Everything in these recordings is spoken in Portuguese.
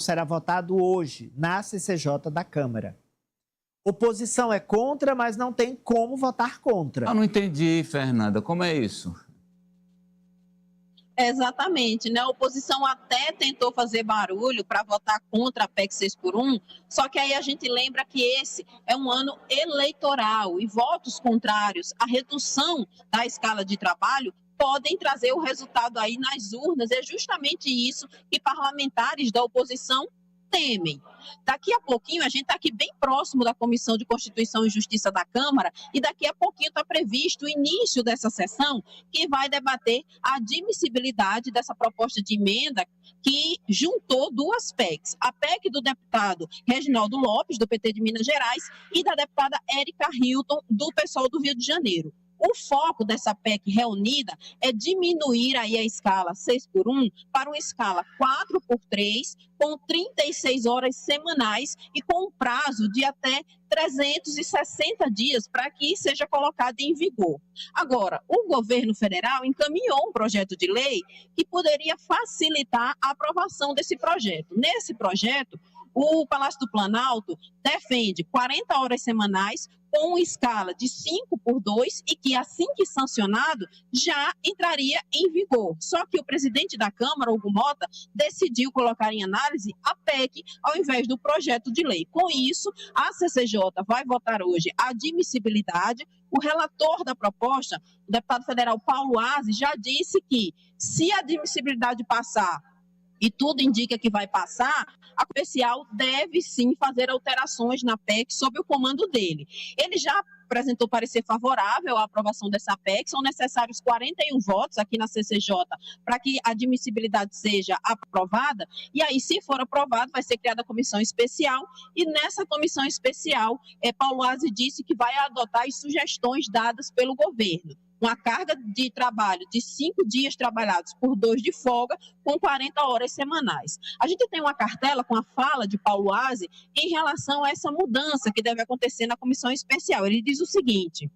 será votado hoje na CCJ da Câmara. Oposição é contra, mas não tem como votar contra. Eu não entendi, Fernanda, como é isso? Exatamente, né? A oposição até tentou fazer barulho para votar contra a PEC 6x1, só que aí a gente lembra que esse é um ano eleitoral e votos contrários à redução da escala de trabalho podem trazer o resultado aí nas urnas. É justamente isso que parlamentares da oposição temem. Daqui a pouquinho, a gente está aqui bem próximo da Comissão de Constituição e Justiça da Câmara, e daqui a pouquinho está previsto o início dessa sessão, que vai debater a admissibilidade dessa proposta de emenda que juntou duas PECs. A PEC do deputado Reginaldo Lopes, do PT de Minas Gerais, e da deputada Érica Hilton, do PSOL do Rio de Janeiro. O foco dessa PEC reunida é diminuir aí a escala 6x1 para uma escala 4x3, com 36 horas semanais e com um prazo de até 360 dias para que seja colocado em vigor. Agora, o governo federal encaminhou um projeto de lei que poderia facilitar a aprovação desse projeto. Nesse projeto, o Palácio do Planalto defende 40 horas semanais com uma escala de 5x2 e que, assim que sancionado, já entraria em vigor. Só que o presidente da Câmara, Hugo Mota, decidiu colocar em análise a PEC ao invés do projeto de lei. Com isso, a CCJ vai votar hoje a admissibilidade. O relator da proposta, o deputado federal Paulo Aze, já disse que, se a admissibilidade passar, e tudo indica que vai passar, a Especial deve sim fazer alterações na PEC sob o comando dele. Ele já apresentou parecer favorável à aprovação dessa PEC, são necessários 41 votos aqui na CCJ para que a admissibilidade seja aprovada, e aí, se for aprovado, vai ser criada a comissão especial, e nessa comissão especial, Paulo Aze disse que vai adotar as sugestões dadas pelo governo. Uma carga de trabalho de 5 dias trabalhados por 2 de folga, com 40 horas semanais. A gente tem uma cartela com a fala de Paulo Aze em relação a essa mudança que deve acontecer na comissão especial. Ele diz o seguinte: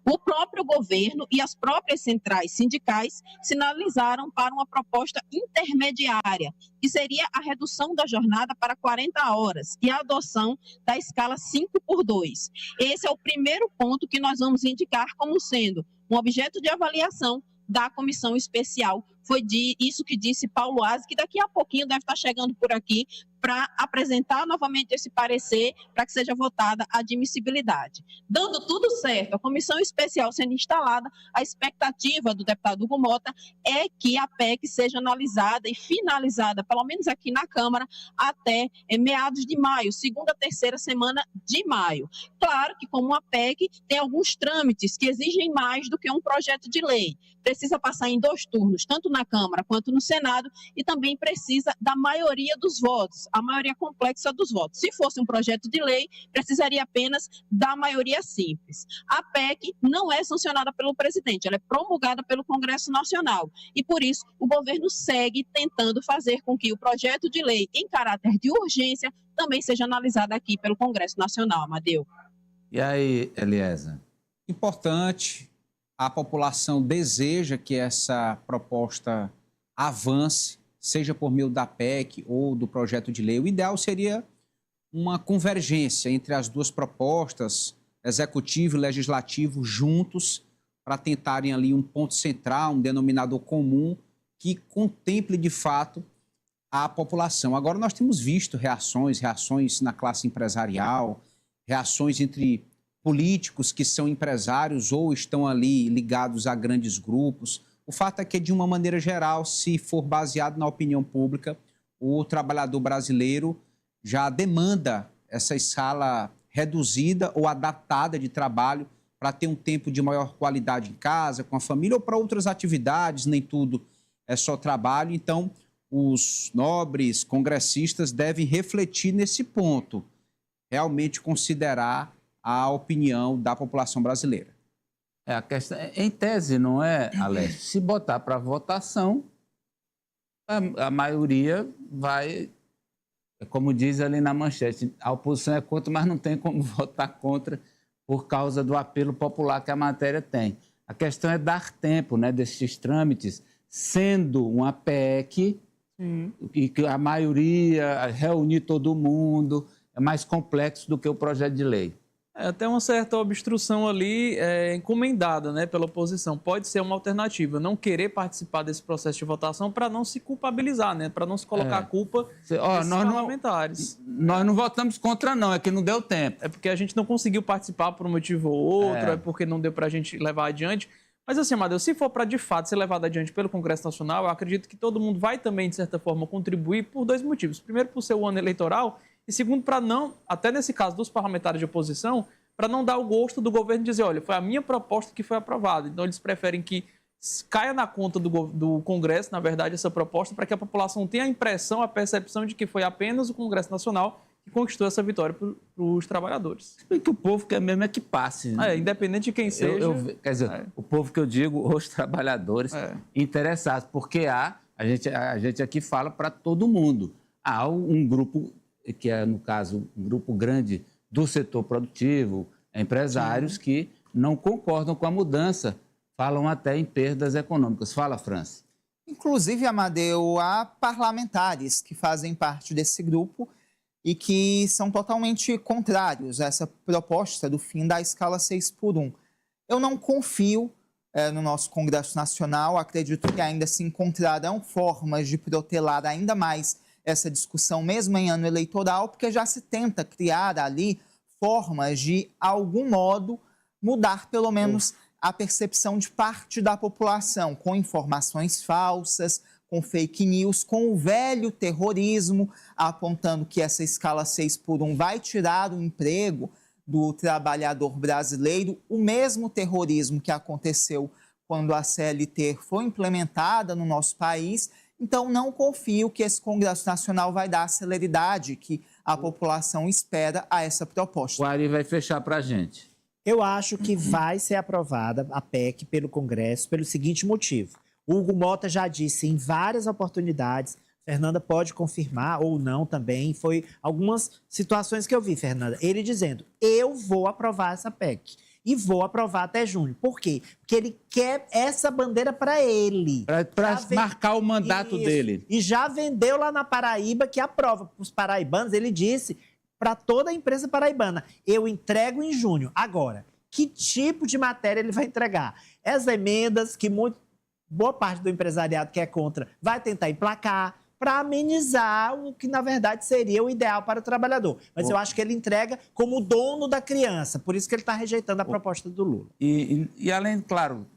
o próprio governo e as próprias centrais sindicais sinalizaram para uma proposta intermediária, que seria a redução da jornada para 40 horas e a adoção da escala 5x2. Esse é o primeiro ponto que nós vamos indicar como sendo um objeto de avaliação da comissão especial. Foi isso que disse Paulo Aze, que daqui a pouquinho deve estar chegando por aqui para apresentar novamente esse parecer para que seja votada a admissibilidade. Dando tudo certo, a comissão especial sendo instalada, a expectativa do deputado Hugo Mota é que a PEC seja analisada e finalizada, pelo menos aqui na Câmara, até meados de maio, segunda, terceira semana de maio. Claro que, como uma PEC, tem alguns trâmites que exigem mais do que um projeto de lei. Precisa passar em 2 turnos, tanto na Câmara quanto no Senado, e também precisa da maioria dos votos, a maioria complexa dos votos. Se fosse um projeto de lei, precisaria apenas da maioria simples. A PEC não é sancionada pelo presidente, ela é promulgada pelo Congresso Nacional, e por isso o governo segue tentando fazer com que o projeto de lei em caráter de urgência também seja analisado aqui pelo Congresso Nacional, Amadeu. E aí, Eliezer? Importante. A população deseja que essa proposta avance, seja por meio da PEC ou do projeto de lei. O ideal seria uma convergência entre as duas propostas, executivo e legislativo, juntos, para tentarem ali um ponto central, um denominador comum que contemple de fato a população. Agora nós temos visto reações na classe empresarial, reações entre políticos que são empresários ou estão ali ligados a grandes grupos. O fato é que, de uma maneira geral, se for baseado na opinião pública, o trabalhador brasileiro já demanda essa escala reduzida ou adaptada de trabalho para ter um tempo de maior qualidade em casa, com a família ou para outras atividades, nem tudo é só trabalho. Então, os nobres congressistas devem refletir nesse ponto, realmente considerar a opinião da população brasileira. A questão, em tese, não é, Alessio? Se botar para votação, a maioria vai, como diz ali na manchete, a oposição é contra, mas não tem como votar contra por causa do apelo popular que a matéria tem. A questão é dar tempo, né, desses trâmites, sendo uma PEC, e que a maioria, reunir todo mundo, é mais complexo do que o projeto de lei. É até uma certa obstrução ali encomendada, né, pela oposição. Pode ser uma alternativa, não querer participar desse processo de votação para não se culpabilizar, né, para não se colocar a culpa desses parlamentares. Nós não votamos contra, não, é que não deu tempo. É porque a gente não conseguiu participar por um motivo ou outro, é porque não deu para a gente levar adiante. Mas assim, Amadeu, se for para de fato ser levado adiante pelo Congresso Nacional, eu acredito que todo mundo vai também, de certa forma, contribuir por 2 motivos. Primeiro, por ser o ano eleitoral, e segundo, para não, até nesse caso dos parlamentares de oposição, para não dar o gosto do governo dizer, olha, foi a minha proposta que foi aprovada. Então, eles preferem que caia na conta do Congresso, na verdade, essa proposta, para que a população tenha a impressão, a percepção de que foi apenas o Congresso Nacional que conquistou essa vitória para os trabalhadores. E que o povo quer mesmo é que passe. Né? Independente de quem seja. Quer dizer, o povo que eu digo, os trabalhadores interessados, porque a gente aqui fala para todo mundo. Há um grupo, que é, no caso, um grupo grande do setor produtivo, empresários que não concordam com a mudança, falam até em perdas econômicas. Fala, França. Inclusive, Amadeu, há parlamentares que fazem parte desse grupo e que são totalmente contrários a essa proposta do fim da escala 6x1. Eu não confio no nosso Congresso Nacional, acredito que ainda se encontrarão formas de protelar ainda mais essa discussão, mesmo em ano eleitoral, porque já se tenta criar ali formas de, algum modo, mudar pelo menos a percepção de parte da população, com informações falsas, com fake news, com o velho terrorismo, apontando que essa escala 6x1 vai tirar o emprego do trabalhador brasileiro, o mesmo terrorismo que aconteceu quando a CLT foi implementada no nosso país. Então, não confio que esse Congresso Nacional vai dar a celeridade que a população espera a essa proposta. O Ari vai fechar para a gente. Eu acho que vai ser aprovada a PEC pelo Congresso pelo seguinte motivo. O Hugo Mota já disse em várias oportunidades, Fernanda pode confirmar ou não também, foi algumas situações que eu vi, Fernanda, ele dizendo, eu vou aprovar essa PEC e vou aprovar até junho. Por quê? Porque ele quer essa bandeira para ele. Para marcar o mandato dele. E já vendeu lá na Paraíba que aprova para os paraibanos, ele disse para toda a imprensa paraibana, eu entrego em junho. Agora, que tipo de matéria ele vai entregar? As emendas que boa parte do empresariado que é contra vai tentar emplacar para amenizar o que, na verdade, seria o ideal para o trabalhador. Mas eu acho que ele entrega como dono da criança, por isso que ele está rejeitando a proposta do Lula. E além, claro,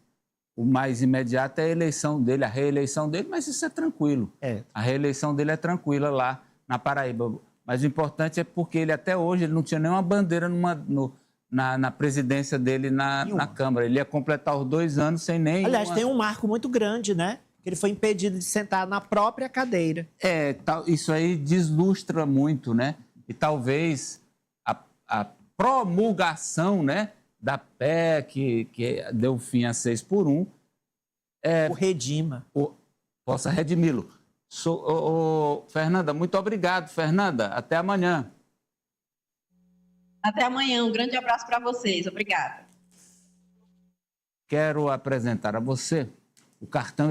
o mais imediato é a eleição dele, a reeleição dele, mas isso é tranquilo. A reeleição dele é tranquila lá na Paraíba. Mas o importante é porque ele, até hoje, ele não tinha nenhuma bandeira na presidência dele na Câmara. Ele ia completar os 2 anos sem nem... Aliás, tem um marco muito grande, né? Que ele foi impedido de sentar na própria cadeira. Isso aí deslustra muito, né? E talvez a promulgação, né, da PEC, que deu fim a 6x1... o redima. Possa redimi-lo. Fernanda, muito obrigado, Fernanda. Até amanhã. Até amanhã. Um grande abraço para vocês. Obrigada. Quero apresentar a você o cartão